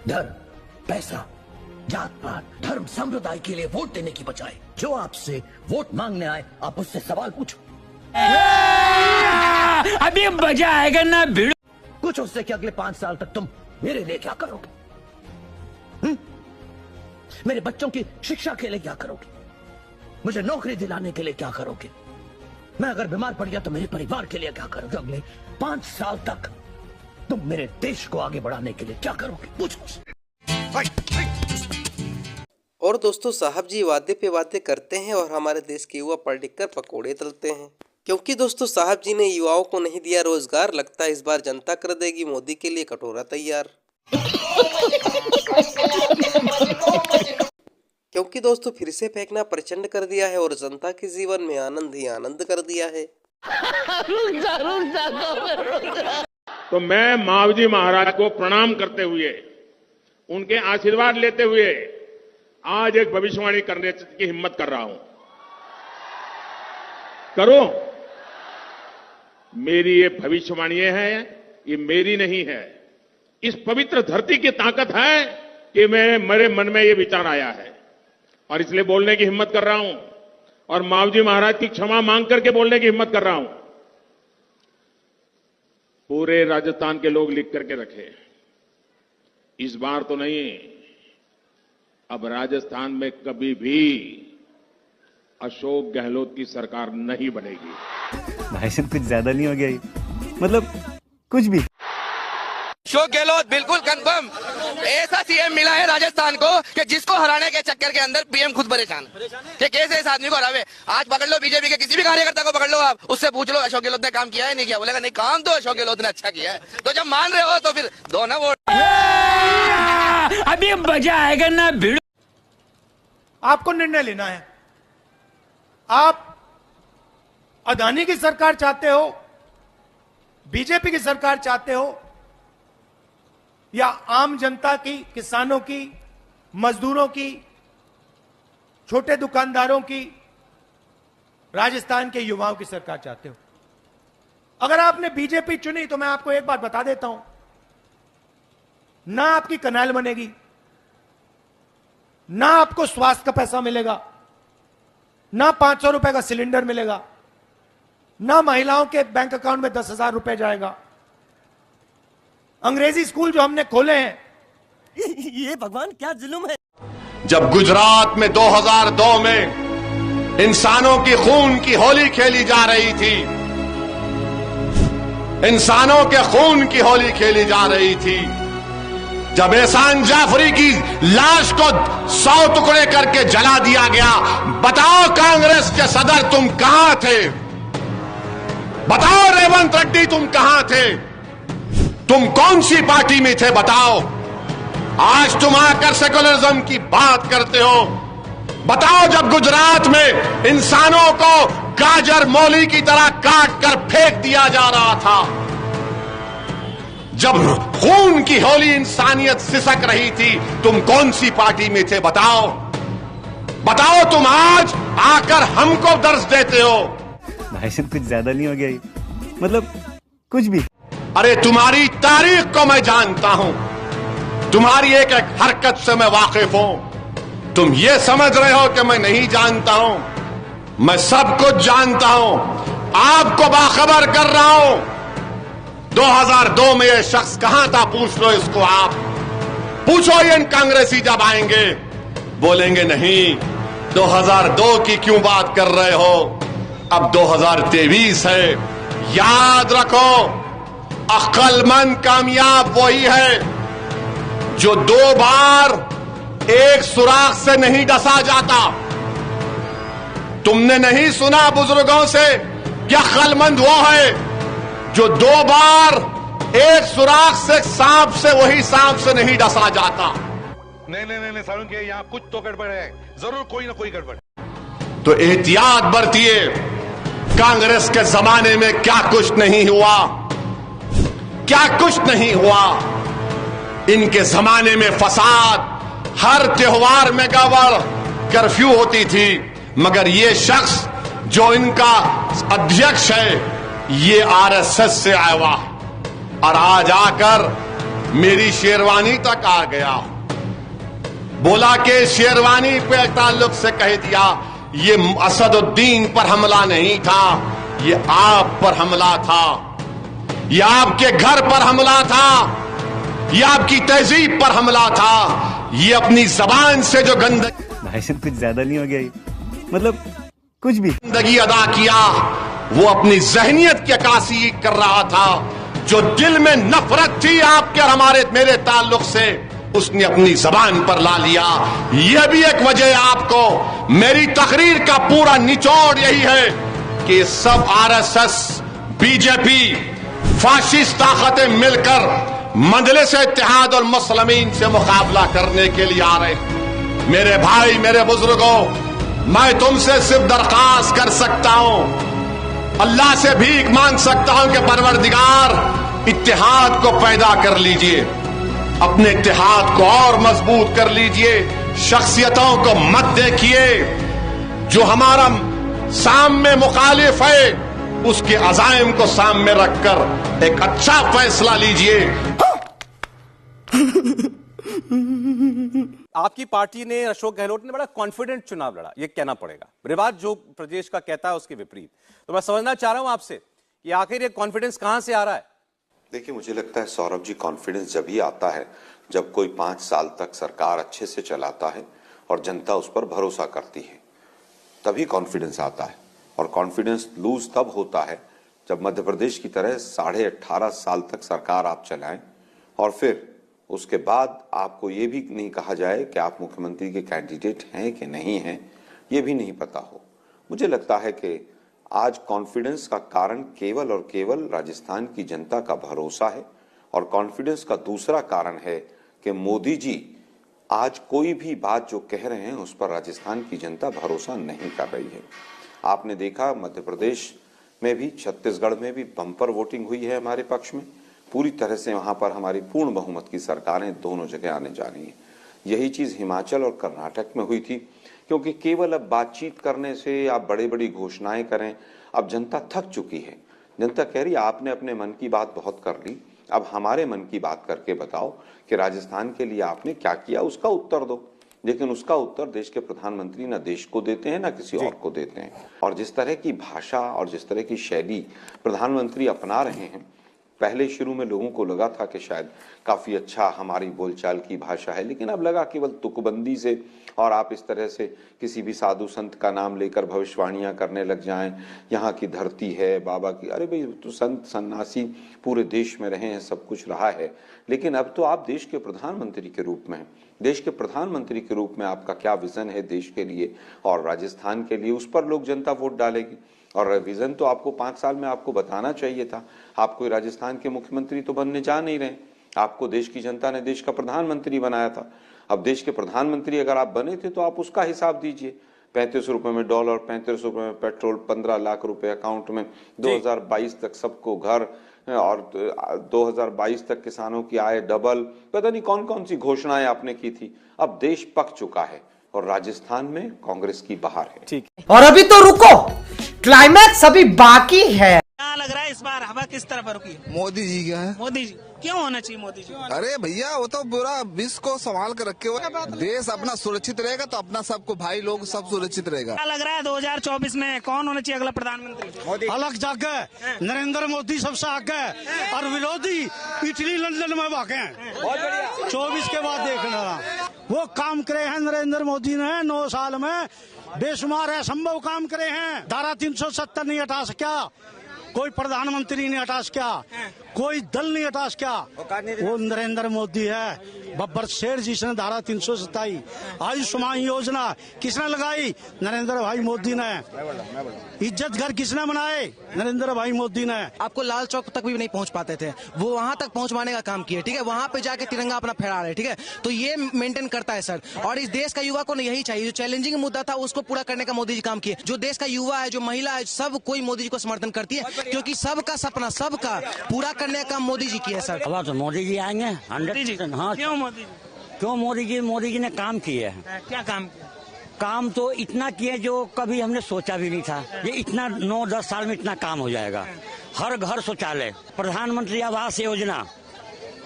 धर्म, पैसा, जात पात, धर्म, संप्रदाय के लिए वोट देने की बजाय जो आपसे वोट मांगने आए आप उससे सवाल पूछो। अभी मजा आएगा ना भिड़। पूछो उससे कि अगले 5 साल तक तुम मेरे लिए क्या करोगे? मेरे बच्चों की शिक्षा के लिए क्या करोगे? मुझे नौकरी दिलाने के लिए क्या करोगे? मैं अगर बीमार पड़ गया तो मेरे परिवार के लिए क्या करोगे? अगले 5 साल तक तुम मेरे देश को आगे बढ़ाने के लिए क्या करोगे? पूछो। और दोस्तों साहब जी वादे पे वादे करते हैं और हमारे देश के युवा पढ़ लिख कर पकौड़े तलते हैं, क्योंकि दोस्तों साहब जी ने युवाओं को नहीं दिया रोजगार। लगता है इस बार जनता कर देगी मोदी के लिए कटोरा तैयार। क्योंकि दोस्तों फिर से फेंकना प्रचंड कर दिया है और जनता के जीवन में आनंद ही आनंद कर दिया है। तो मैं मावजी महाराज को प्रणाम करते हुए, उनके आशीर्वाद लेते हुए आज एक भविष्यवाणी करने की हिम्मत कर रहा हूं। करो, मेरी ये भविष्यवाणी है, ये मेरी नहीं है। इस पवित्र धरती की ताकत है कि मेरे मन में ये विचार आया है और इसलिए बोलने की हिम्मत कर रहा हूं और मावजी महाराज की क्षमा मांग करके बोलने की हिम्मत कर रहा हूं। पूरे राजस्थान के लोग लिख करके रखे, इस बार तो नहीं, अब राजस्थान में कभी भी अशोक गहलोत की सरकार नहीं बनेगी। भाई साहब कुछ ज्यादा नहीं हो गया ये? मतलब कुछ भी। अशोक गहलोत बिल्कुल कंफर्म ऐसा सीएम मिला है राजस्थान को कि जिसको हराने के चक्कर के अंदर पीएम खुद परेशान कि कैसे इस आदमी को हरावे। आज पकड़ लो बीजेपी के किसी भी कार्यकर्ता को पकड़ लो, आप उससे पूछ लो अशोक गहलोत ने काम किया है नहीं किया, बोलेगा नहीं काम तो अशोक गहलोत ने अच्छा किया है। तो जब मान रहे हो तो फिर दो ना वोट। अभी मजा आएगा ना भिड़। आपको निर्णय लेना है। आप अदानी की सरकार चाहते हो, बीजेपी की सरकार चाहते हो, या आम जनता की, किसानों की, मजदूरों की, छोटे दुकानदारों की, राजस्थान के युवाओं की सरकार चाहते हो? अगर आपने बीजेपी चुनी तो मैं आपको एक बात बता देता हूं, ना आपकी कनाल बनेगी, ना आपको स्वास्थ्य का पैसा मिलेगा, ना 500 रुपए का सिलेंडर मिलेगा, ना महिलाओं के बैंक अकाउंट में 10,000 रुपए जाएगा। अंग्रेजी स्कूल जो हमने खोले हैं, ये भगवान क्या जुल्म है। जब गुजरात में 2002 में इंसानों की खून की होली खेली जा रही थी, इंसानों के खून की होली खेली जा रही थी, जब एहसान जाफरी की लाश को 100 टुकड़े करके जला दिया गया, बताओ कांग्रेस के सदर तुम कहां थे? बताओ रेवंत रेड्डी तुम कहां थे? तुम कौन सी पार्टी में थे बताओ? आज तुम आकर सेकुलरिज्म की बात करते हो। बताओ जब गुजरात में इंसानों को गाजर मौली की तरह काट कर फेंक दिया जा रहा था, जब खून की होली इंसानियत सिसक रही थी, तुम कौन सी पार्टी में थे बताओ? बताओ तुम आज आकर हमको दर्श देते हो। भाई साहब कुछ ज्यादा नहीं हो गया ये? मतलब कुछ भी। अरे तुम्हारी तारीख को मैं जानता हूं, तुम्हारी एक एक हरकत से मैं वाकिफ हूं। तुम ये समझ रहे हो कि मैं नहीं जानता हूं, मैं सब कुछ जानता हूं। आपको बाखबर कर रहा हूं, 2002 में ये शख्स कहां था पूछ लो इसको। आप पूछो ये कांग्रेसी जब आएंगे बोलेंगे नहीं 2002 की क्यों बात कर रहे हो, अब 2023 है। याद रखो, अक्लमंद कामयाब वही है जो 2 बार एक सुराख से नहीं डसा जाता। तुमने नहीं सुना बुजुर्गों से कि अक्लमंद वो है जो 2 बार एक सुराख से सांप से वही सांप से नहीं डसा जाता। नहीं सारुण के यहाँ कुछ तो गड़बड़ है, जरूर कोई ना कोई गड़बड़। तो एहतियात बरतिए। कांग्रेस के जमाने में क्या कुछ नहीं हुआ, क्या कुछ नहीं हुआ। इनके जमाने में फसाद, हर त्योहार में गड़बड़, कर्फ्यू होती थी, मगर ये शख्स जो इनका अध्यक्ष है ये आरएसएस से आया हुआ और आज आकर मेरी शेरवानी तक आ गया। बोला कि शेरवानी पे ताल्लुक से कह दिया, ये असदुद्दीन पर हमला नहीं था, ये आप पर हमला था, ये आपके घर पर हमला था, ये आपकी तहजीब पर हमला था। ये अपनी जबान से जो गंदगी, भाई साहब कुछ ज्यादा नहीं हो गया ये? मतलब कुछ भी गंदगी अदा किया, वो अपनी जहनियत की अक्कासी कर रहा था। जो दिल में नफरत थी आपके और हमारे मेरे ताल्लुक से, उसने अपनी जबान पर ला लिया। यह भी एक वजह है आपको। मेरी तकरीर का पूरा निचोड़ यही है कि सब आरएसएस, बीजेपी, फाशिस्ट ताकतें मिलकर मजलिस इत्तेहाद और मुस्लिमीन से मुकाबला करने के लिए आ रहे। मेरे भाई, मेरे बुजुर्गों, मैं तुमसे सिर्फ दरख्वास्त कर सकता हूं, अल्लाह से भीख मांग सकता हूं कि परवरदिगार इत्तेहाद को पैदा कर लीजिए, अपने इत्तेहाद को और मजबूत कर लीजिए। शख्सियतों को मत देखिए, जो हमारा सामने मुखालिफ है उसके अज़ाइम को सामने रखकर एक अच्छा फैसला लीजिए। आपकी पार्टी ने, अशोक गहलोत ने बड़ा कॉन्फिडेंट चुनाव लड़ा, ये कहना पड़ेगा। रिवाज जो प्रदेश का कहता है उसके विपरीत। तो मैं समझना चाह रहा हूं आपसे कि आखिर ये कॉन्फिडेंस कहां से आ रहा है? देखिए, मुझे लगता है सौरभ जी, कॉन्फिडेंस जब ही आता है जब कोई 5 साल तक सरकार अच्छे से चलाता है और जनता उस पर भरोसा करती है, तभी कॉन्फिडेंस आता है। और कॉन्फिडेंस लूज तब होता है जब मध्य प्रदेश की तरह 18.5 साल तक सरकार आप चलाएं और फिर उसके बाद आपको ये भी नहीं कहा जाए कि आप मुख्यमंत्री के कैंडिडेट हैं कि नहीं हैं, ये भी नहीं पता हो। मुझे लगता है कि आज कॉन्फिडेंस का कारण केवल और केवल राजस्थान की जनता का भरोसा है। और कॉन्फिडेंस का दूसरा कारण है कि मोदी जी आज कोई भी बात जो कह रहे हैं उस पर राजस्थान की जनता भरोसा नहीं कर रही है। आपने देखा मध्य प्रदेश में भी, छत्तीसगढ़ में भी बम्पर वोटिंग हुई है हमारे पक्ष में। पूरी तरह से वहां पर हमारी पूर्ण बहुमत की सरकारें दोनों जगह आने जा रही हैं। यही चीज हिमाचल और कर्नाटक में हुई थी, क्योंकि केवल अब बातचीत करने से, आप बड़ी बड़ी घोषणाएं करें, अब जनता थक चुकी है। जनता कह रही है आपने अपने मन की बात बहुत कर ली, अब हमारे मन की बात करके बताओ कि राजस्थान के लिए आपने क्या किया, उसका उत्तर दो। लेकिन उसका उत्तर देश के प्रधानमंत्री ना देश को देते हैं ना किसी और को देते हैं। और जिस तरह की भाषा और जिस तरह की शैली प्रधानमंत्री अपना रहे हैं, पहले शुरू में लोगों को लगा था कि शायद काफी अच्छा हमारी बोलचाल की भाषा है, लेकिन अब लगा केवल तुकबंदी से और आप इस तरह से किसी भी साधु संत का नाम लेकर भविष्यवाणियां करने लग जाएं, यहाँ की धरती है बाबा की। अरे भाई, तो संत सन्यासी पूरे देश में रहे हैं, सब कुछ रहा है, लेकिन अब तो आप देश के प्रधानमंत्री के रूप में हैं। देश के प्रधानमंत्री के रूप में आपका क्या विजन है देश के लिए और राजस्थान के लिए, उस पर लोग जनता वोट डालेगी। और विजन तो आपको 5 साल में आपको बताना चाहिए था। आप कोई राजस्थान के मुख्यमंत्री तो बनने जा नहीं रहे, आपको देश की जनता ने देश का प्रधानमंत्री बनाया था। अब देश के प्रधानमंत्री अगर आप बने थे तो आप उसका हिसाब दीजिए। 35 रुपए में डॉलर, 35 रुपए में पेट्रोल, 15 लाख रुपए अकाउंट में, 2022 तक सबको घर, और 2022 तक किसानों की आय डबल, पता नहीं कौन कौन सी घोषणाएं आपने की थी। अब देश पक चुका है और राजस्थान में कांग्रेस की बहार है। ठीक। और अभी तो रुको, क्लाइमैक्स अभी बाकी है। क्या लग रहा है इस बार हवा किस तरफ रुकी? मोदी जी का है। मोदी जी क्यों होना चाहिए? मोदी जी अरे भैया, वो तो पूरा विश्व को संभाल कर रखे हुए। देश अपना सुरक्षित रहेगा तो अपना सबको भाई लोग सब सुरक्षित रहेगा। क्या लग रहा है 2024 में कौन होना चाहिए अगला प्रधानमंत्री? मोदी। अलग जगह नरेंद्र मोदी सबसे आगे और विरोधी इटली लंदन में भागे हैं। 24 के बाद देखना वो काम करे हैं नरेंद्र मोदी ने 9 साल में, बेशुमार असंभव काम करे हैं। धारा 370 नहीं हटा सका, कोई प्रधानमंत्री नहीं हटा सका, कोई दल नहीं हटा सका, वो नरेंद्र मोदी है। बब्बर शेर जिसने धारा 327 आयुष्मान योजना किसने लगाई? नरेंद्र भाई मोदी ने। इज्जत घर किसने बनाए? नरेंद्र भाई मोदी ने। आपको लाल चौक तक भी नहीं पहुंच पाते थे, वो वहां तक पहुंचवाने का काम किया, ठीक है, वहां पे जाके तिरंगा अपना फहरा रहे, ठीक है, तो ये मेंटेन करता है सर। और इस देश का युवा को यही चाहिए, जो चैलेंजिंग मुद्दा था उसको पूरा करने का मोदी जी काम किए। जो देश का युवा है, जो महिला है, सब कोई मोदी जी को समर्थन करती है, क्योंकि सबका सपना सबका पूरा करने का काम मोदी जी किया सर। अब तो मोदी जी आएंगे 100%। हाँ, क्यों मोदी जी? क्यों मोदी जी ने काम किए हैं। क्या काम किया? काम तो इतना किए जो कभी हमने सोचा भी नहीं था। ये इतना 9-10 साल में इतना काम हो जाएगा। हर घर शौचालय, प्रधानमंत्री आवास योजना,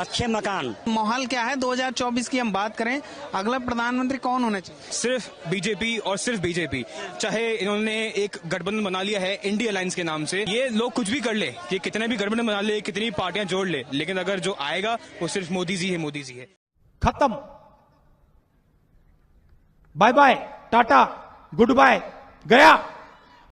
अच्छे मकान। माहौल क्या है 2024 की हम बात करें, अगला प्रधानमंत्री कौन होना चाहिए? सिर्फ बीजेपी और सिर्फ बीजेपी। चाहे इन्होंने एक गठबंधन बना लिया है इंडिया अलायंस के नाम से, ये लोग कुछ भी कर ले, ये कितने भी गठबंधन बना ले, कितनी पार्टियां जोड़ ले, लेकिन अगर जो आएगा वो सिर्फ मोदी जी है, मोदी जी है। खत्म, bye bye, tata, goodbye, गया।